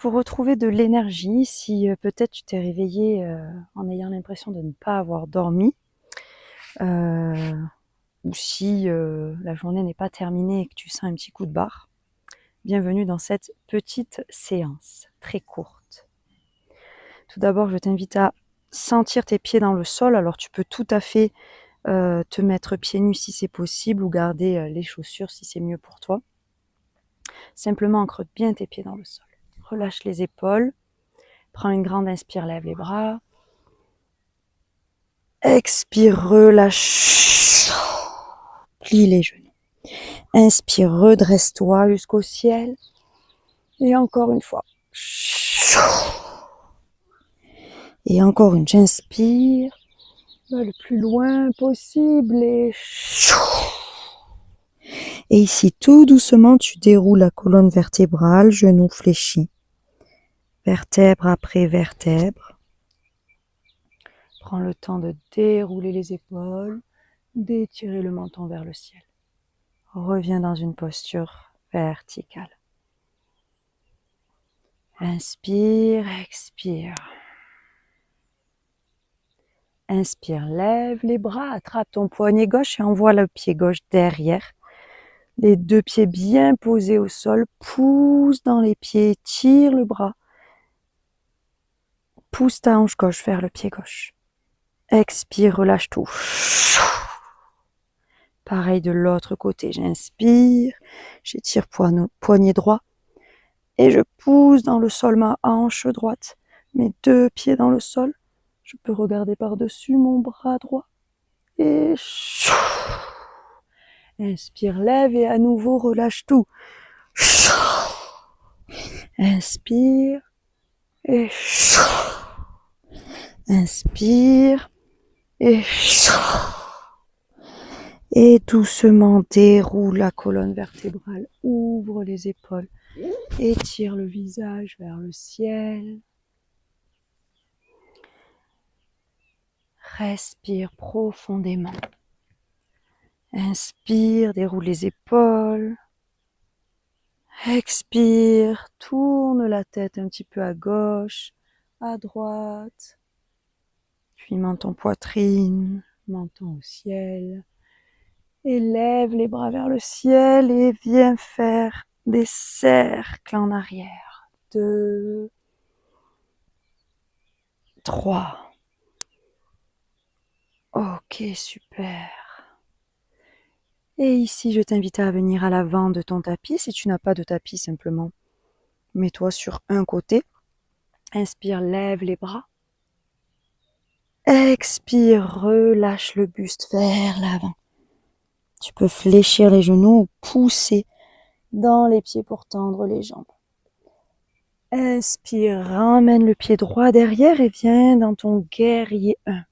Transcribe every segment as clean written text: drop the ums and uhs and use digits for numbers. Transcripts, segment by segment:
pour retrouver de l'énergie, si peut-être tu t'es réveillé en ayant l'impression de ne pas avoir dormi, ou si la journée n'est pas terminée et que tu sens un petit coup de barre, bienvenue dans cette petite séance très courte. Tout d'abord, je t'invite à sentir tes pieds dans le sol. Alors tu peux tout à fait te mettre pieds nus si c'est possible ou garder les chaussures si c'est mieux pour toi. Simplement encroute bien tes pieds dans le sol. Relâche les épaules. Prends une grande inspire, lève les bras. Expire, relâche. Plie les genoux. Inspire, redresse-toi jusqu'au ciel. Et encore une fois. Et encore une, j'inspire. Le plus loin possible. Et ici, tout doucement, tu déroules la colonne vertébrale, genoux fléchis. Vertèbre après vertèbre. Prends le temps de dérouler les épaules, d'étirer le menton vers le ciel. Reviens dans une posture verticale. Inspire, expire. Inspire, lève les bras, attrape ton poignet gauche et envoie le pied gauche derrière. Les deux pieds bien posés au sol, pousse dans les pieds, tire le bras. Pousse ta hanche gauche vers le pied gauche. Expire, relâche tout. Pareil de l'autre côté, j'inspire, j'étire poignet droit et je pousse dans le sol ma hanche droite, mes deux pieds dans le sol. Je peux regarder par-dessus mon bras droit et inspire, lève et à nouveau relâche tout. Inspire et inspire et doucement déroule la colonne vertébrale, ouvre les épaules, étire le visage vers le ciel. Respire profondément. Inspire, déroule les épaules. Expire, tourne la tête un petit peu à gauche, à droite. Puis menton poitrine, menton au ciel. Et lève les bras vers le ciel et viens faire des cercles en arrière. 2, 3. Ok, super. Et ici, je t'invite à venir à l'avant de ton tapis. Si tu n'as pas de tapis, simplement, mets-toi sur un côté. Inspire, lève les bras. Expire, relâche le buste vers l'avant. Tu peux fléchir les genoux ou pousser dans les pieds pour tendre les jambes. Inspire, ramène le pied droit derrière et viens dans ton guerrier 1.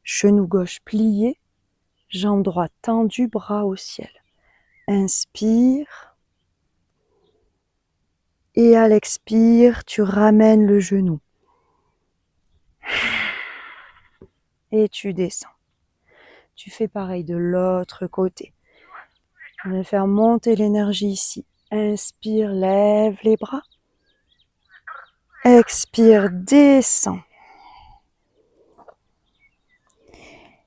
Genou gauche plié, jambe droite tendue, bras au ciel. Inspire. Et à l'expire, tu ramènes le genou. Et tu descends. Tu fais pareil de l'autre côté. On va faire monter l'énergie ici. Inspire, lève les bras. Expire, descends.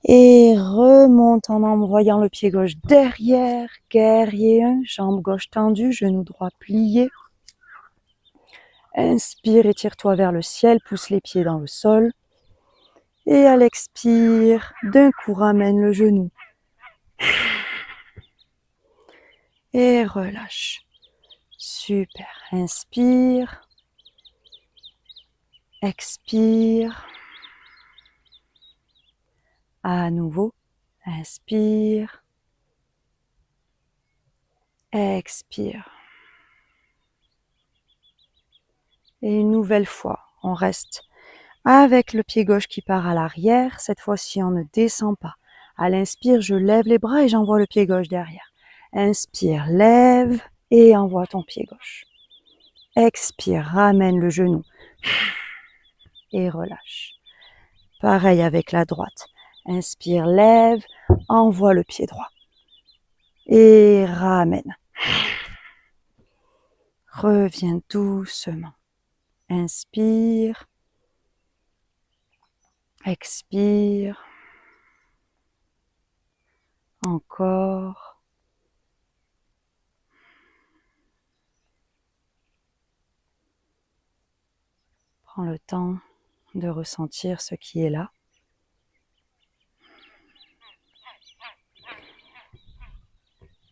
Et remonte en envoyant le pied gauche derrière. Guerrier 1, jambe gauche tendue, genou droit plié. Inspire, étire-toi vers le ciel, pousse les pieds dans le sol. Et à l'expire, d'un coup ramène le genou. Et relâche. Super. Inspire. Expire. À nouveau. Inspire. Expire. Et une nouvelle fois, on reste avec le pied gauche qui part à l'arrière. Cette fois-ci, on ne descend pas. À l'inspire, je lève les bras et j'envoie le pied gauche derrière. Inspire, lève et envoie ton pied gauche. Expire, ramène le genou et relâche. Pareil avec la droite. Inspire, lève, envoie le pied droit et ramène. Reviens doucement. Inspire. Expire. Encore. Prends le temps de ressentir ce qui est là.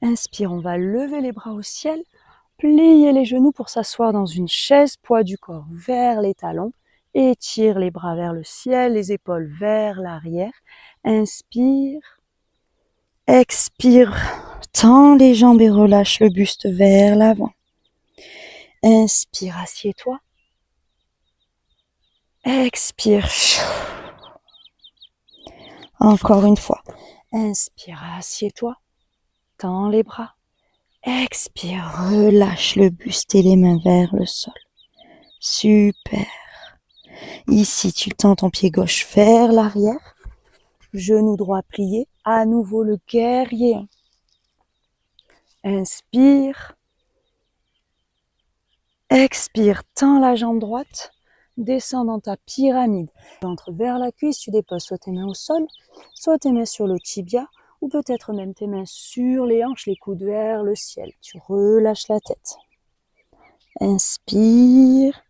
Inspire, on va lever les bras au ciel, plier les genoux pour s'asseoir dans une chaise, poids du corps vers les talons, étire les bras vers le ciel, les épaules vers l'arrière. Inspire, expire, tends les jambes et relâche le buste vers l'avant. Inspire, assieds-toi. Expire. Encore une fois. Inspire, assieds-toi. Tends les bras. Expire, relâche le buste et les mains vers le sol. Super. Ici, tu tends ton pied gauche vers l'arrière. Genou droit plié. À nouveau le guerrier. Inspire. Expire, tends la jambe droite. Descends dans ta pyramide. Entre vers la cuisse, tu déposes soit tes mains au sol, soit tes mains sur le tibia, ou peut-être même tes mains sur les hanches, les coudes vers le ciel. Tu relâches la tête. Inspire.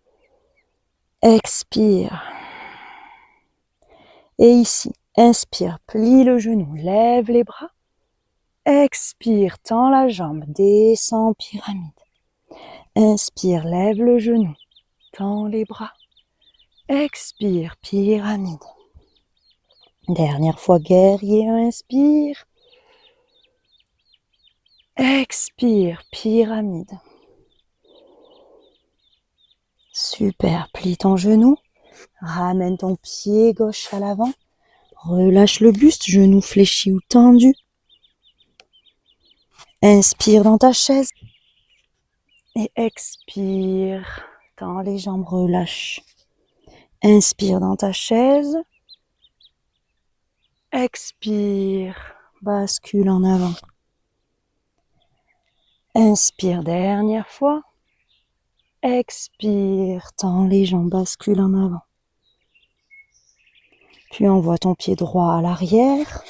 Expire. Et ici, inspire, plie le genou, lève les bras. Expire, tends la jambe, descends pyramide. Inspire, lève le genou, tends les bras. Expire, pyramide. Dernière fois, guerrier, inspire. Expire, pyramide. Super, plie ton genou. Ramène ton pied gauche à l'avant. Relâche le buste, genou fléchi ou tendu. Inspire dans ta chaise. Et expire. Tends les jambes, relâche. Inspire dans ta chaise. Expire. Bascule en avant. Inspire, dernière fois. Expire, tends les jambes, bascule en avant. Puis envoie ton pied droit à l'arrière.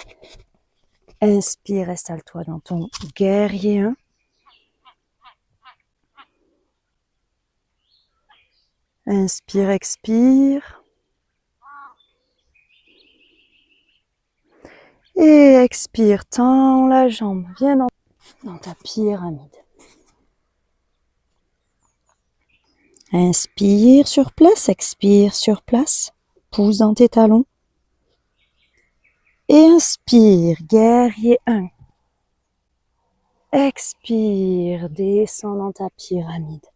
Inspire, installe-toi dans ton guerrier 1. Inspire, expire. Et expire, tends la jambe, viens dans ta pyramide. Inspire sur place, expire sur place. Pousse dans tes talons. Et inspire, guerrier 1. Expire, descends dans ta pyramide.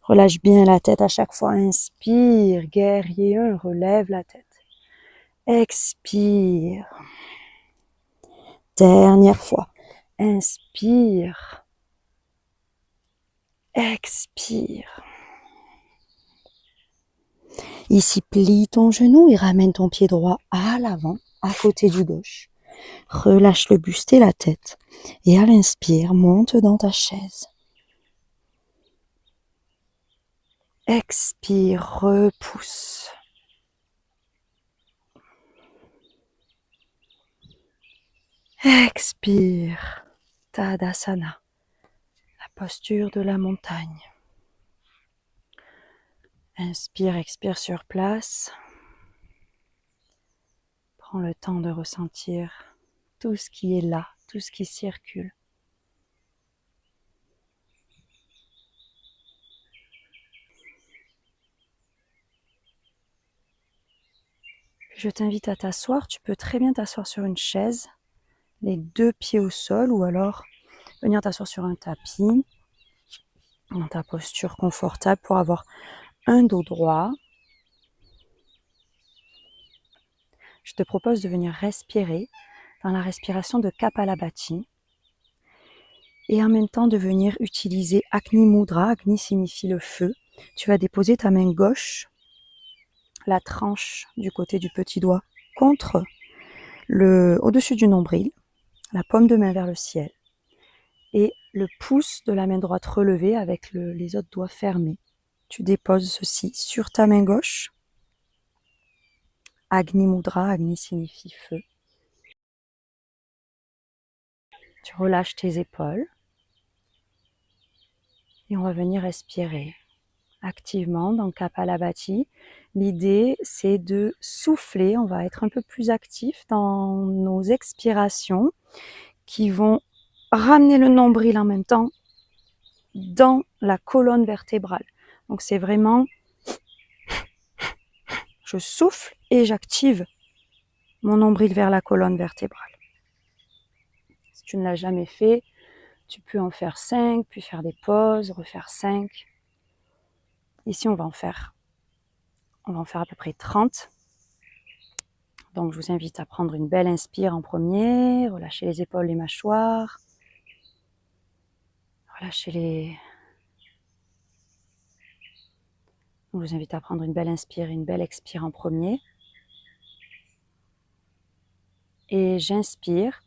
Relâche bien la tête à chaque fois. Inspire, guerrier 1, relève la tête. Expire. Dernière fois. Inspire. Expire. Ici, plie ton genou et ramène ton pied droit à l'avant, à côté du gauche. Relâche le buste et la tête. Et à l'inspire, monte dans ta chaise. Expire, repousse. Expire, Tadasana, la posture de la montagne. Inspire, expire sur place. Prends le temps de ressentir tout ce qui est là, tout ce qui circule. Je t'invite à t'asseoir. Tu peux très bien t'asseoir sur une chaise, les 2 pieds au sol, ou alors venir t'asseoir sur un tapis, dans ta posture confortable pour avoir un dos droit. Je te propose de venir respirer dans la respiration de Kapalabhati et en même temps de venir utiliser Agni Mudra. Agni signifie le feu. Tu vas déposer ta main gauche, la tranche du côté du petit doigt contre au-dessus du nombril, la paume de main vers le ciel et le pouce de la main droite relevé avec les autres doigts fermés. Tu déposes ceci sur ta main gauche. Agni Mudra, Agni signifie feu. Tu relâches tes épaules. Et on va venir respirer activement dans Kapalabhati. L'idée, c'est de souffler. On va être un peu plus actif dans nos expirations qui vont ramener le nombril en même temps dans la colonne vertébrale. Donc c'est vraiment, je souffle et j'active mon nombril vers la colonne vertébrale. Si tu ne l'as jamais fait, tu peux en faire 5, puis faire des pauses, refaire 5. Ici, on va en faire à peu près 30. Donc, je vous invite à prendre une belle inspire en premier, relâcher les épaules, les mâchoires, relâcher les... Donc, je vous invite à prendre une belle inspire et une belle expire en premier. Et j'inspire.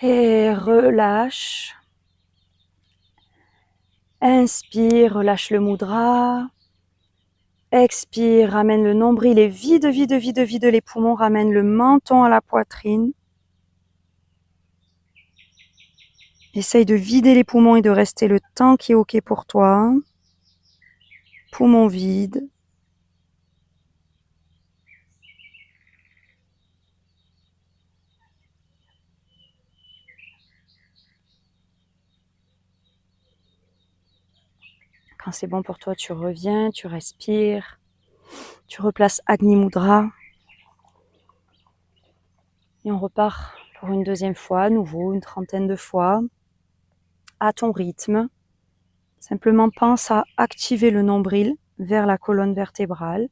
Et relâche. Inspire, relâche le mudra. Expire, ramène le nombril et vide les poumons. Ramène le menton à la poitrine. Essaye de vider les poumons et de rester le temps qui est OK pour toi. Poumons vides. Quand c'est bon pour toi, tu reviens, tu respires, tu replaces Agni Mudra. Et on repart pour une deuxième fois, à nouveau, une trentaine de fois, à ton rythme. Simplement pense à activer le nombril vers la colonne vertébrale.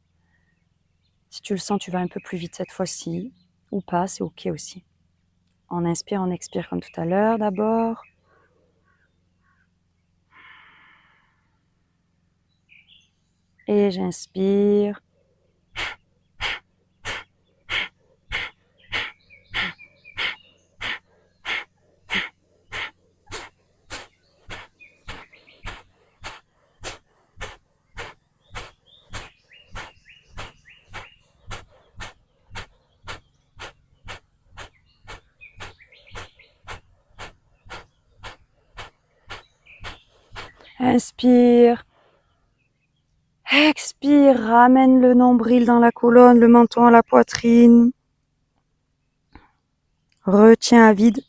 Si tu le sens, tu vas un peu plus vite cette fois-ci, ou pas, c'est OK aussi. On inspire, on expire comme tout à l'heure d'abord. Et j'inspire. Inspire. Expire, ramène le nombril dans la colonne, le menton à la poitrine. Retiens à vide.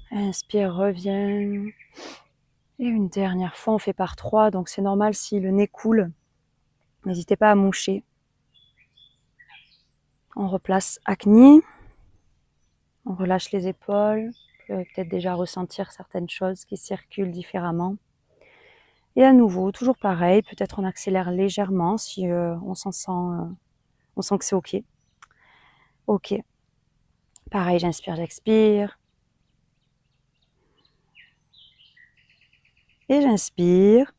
Inspire, reviens. Et une dernière fois, on fait par 3, donc c'est normal si le nez coule. N'hésitez pas à moucher. On replace Agni. On relâche les épaules. On peut peut-être déjà ressentir certaines choses qui circulent différemment. Et à nouveau, toujours pareil, peut-être on accélère légèrement si on sent que c'est OK. OK. Pareil, j'inspire, j'expire. Et j'inspire.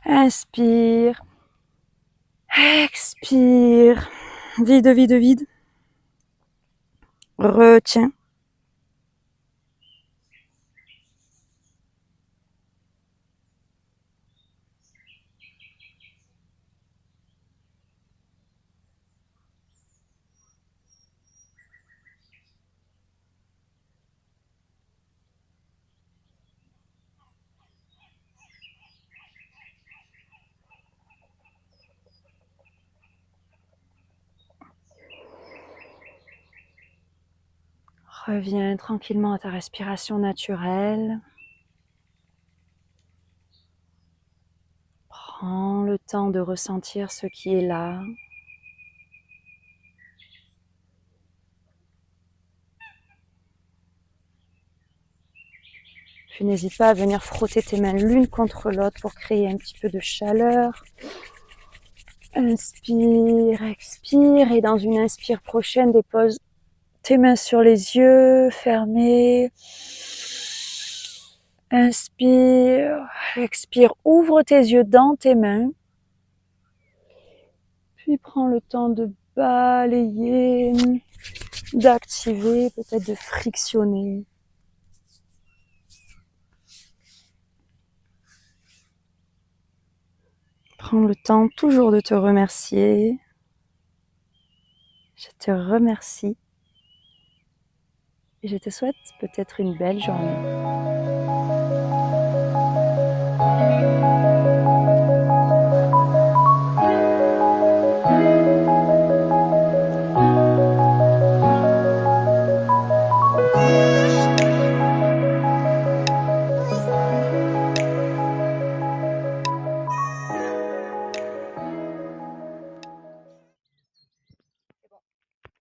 Inspire. Expire. Vide, vide, vide. Retiens. Reviens tranquillement à ta respiration naturelle. Prends le temps de ressentir ce qui est là. Puis n'hésite pas à venir frotter tes mains l'une contre l'autre pour créer un petit peu de chaleur. Inspire, expire et dans une inspire prochaine, dépose tes mains sur les yeux, fermés. Inspire, expire, ouvre tes yeux dans tes mains. Puis prends le temps de balayer, d'activer, peut-être de frictionner. Prends le temps toujours de te remercier. Je te remercie et je te souhaite peut-être une belle journée.